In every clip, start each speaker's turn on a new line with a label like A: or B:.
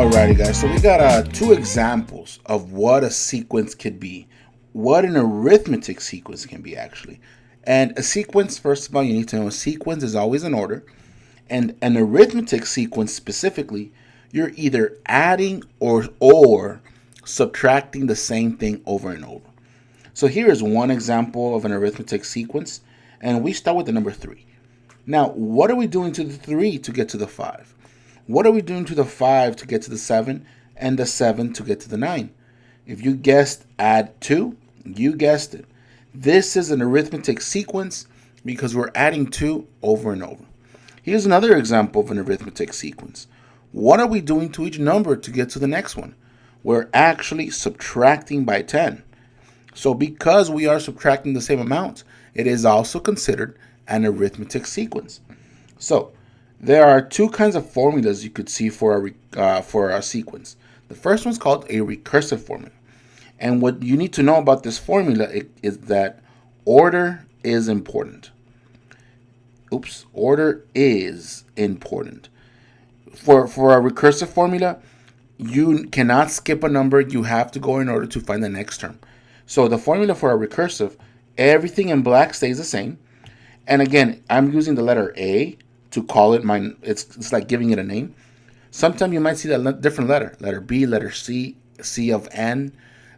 A: Alrighty guys, so we got two examples of what a sequence could be, what an arithmetic sequence can be actually. And a sequence, first of all, you need to know a sequence is always in order, and an arithmetic sequence specifically, you're either adding or subtracting the same thing over and over. So here is one example of an arithmetic sequence, and we start with the number 3. Now, what are we doing to the 3 to get to the 5? What are we doing to the 5 to get to the 7 and the 7 to get to the 9? If you guessed add 2, you guessed it. This is an arithmetic sequence because we're adding 2 over and over. Here's another example of an arithmetic sequence. What are we doing to each number to get to the next one? We're actually subtracting by 10. So because we are subtracting the same amount, it is also considered an arithmetic sequence. So there are two kinds of formulas you could see for a sequence. The first one's called a recursive formula. And what you need to know about this formula is that order is important. Order is important. For a recursive formula, you cannot skip a number. You have to go in order to find the next term. So the formula for a recursive, everything in black stays the same. And again, I'm using the letter A to call it mine. It's like giving it a name. Sometimes you might see that different letter B, letter C, C of N.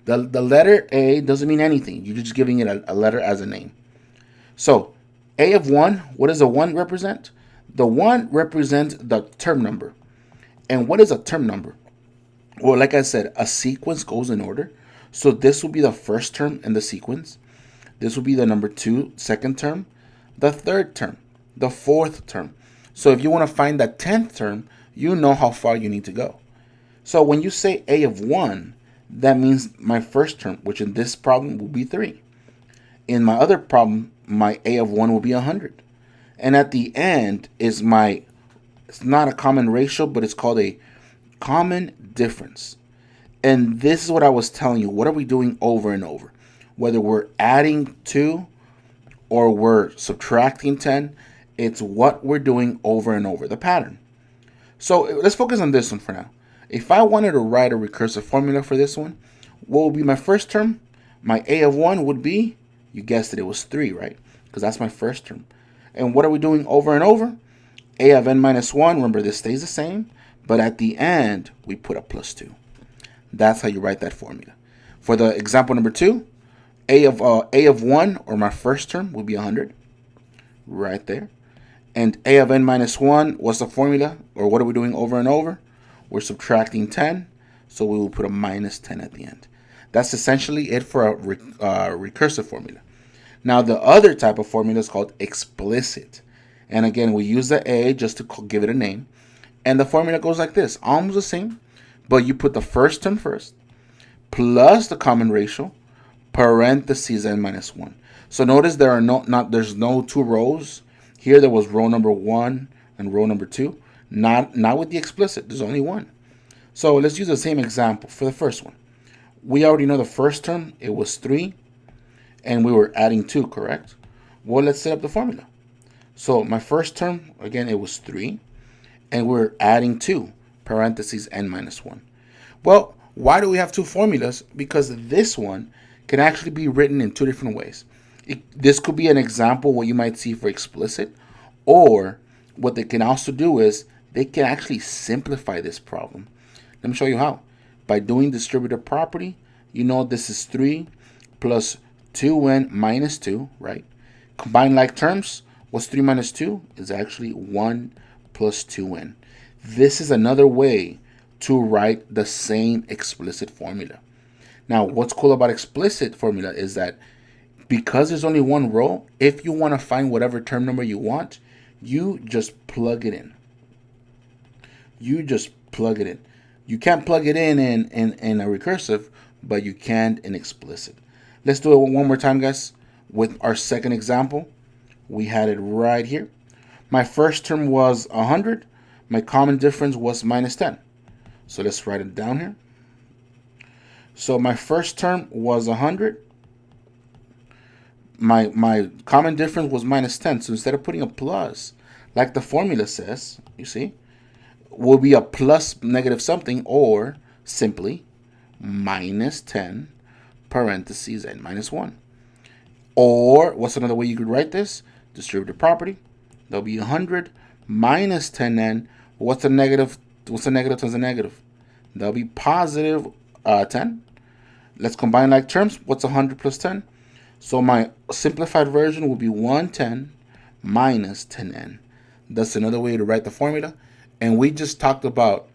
A: The letter A doesn't mean anything. You're just giving it a letter as a name. So A of 1, what does a 1 represent? The 1 represents the term number. And what is a term number? Well, like I said, a sequence goes in order. So this will be the first term in the sequence. This will be the number 2, second term, the third term, the fourth term. So if you want to find that 10th term, you know how far you need to go. So when you say A of 1, that means my first term, which in this problem will be 3. In my other problem, my A of 1 will be 100. And at the end is it's not a common ratio, but it's called a common difference. And this is what I was telling you. What are we doing over and over? Whether we're adding 2 or we're subtracting 10, it's what we're doing over and over, the pattern. So let's focus on this one for now. If I wanted to write a recursive formula for this one, what would be my first term? My A of 1 would be, you guessed it, it was 3, right? Because that's my first term. And what are we doing over and over? A of n minus 1, remember this stays the same, but at the end, we put a plus 2. That's how you write that formula. For the example number 2, A of 1, or my first term, would be 100, right there. And A of n minus 1, what's the formula? Or what are we doing over and over? We're subtracting 10, so we will put a minus 10 at the end. That's essentially it for a recursive formula. Now, the other type of formula is called explicit. And again, we use the A just to give it a name. And the formula goes like this, almost the same, but you put the first term first, plus the common ratio, parentheses n minus 1. So notice there's no 2 rows. Here there was row number 1 and row number 2. Not with the explicit. There's only 1. So let's use the same example for the first one. We already know the first term. It was 3. And we were adding 2, correct? Well, let's set up the formula. So my first term, again, it was 3. And we're adding 2, parentheses n minus 1. Well, why do we have 2 formulas? Because this one can actually be written in 2 different ways. This could be an example what you might see for explicit, or what they can also do is they can actually simplify this problem. Let me show you how. By doing distributive property, you know this is 3 plus 2n minus 2, right? Combined like terms, what's 3 minus 2? Is actually 1 plus 2n. This is another way to write the same explicit formula. Now, what's cool about explicit formula is that because there's only 1 row, if you want to find whatever term number you want, you just plug it in. You just plug it in. You can't plug it in a recursive, but you can in explicit. Let's do it one more time, guys. With our second example, we had it right here. My first term was 100. My common difference was minus 10. So let's write it down here. So my first term was 100. My common difference was minus 10. So instead of putting a plus, like the formula says, you see, will be a plus negative something, or simply minus 10 parentheses n minus 1. Or what's another way you could write this? Distributive property. There'll be 100 minus 10n. What's a negative? What's a negative times a negative? There'll be positive 10. Let's combine like terms. What's 100 plus 10? So my simplified version will be 110 minus 10n. That's another way to write the formula. And we just talked about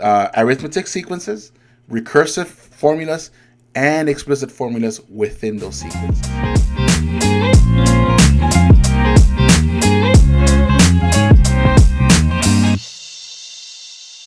A: arithmetic sequences, recursive formulas, and explicit formulas within those sequences.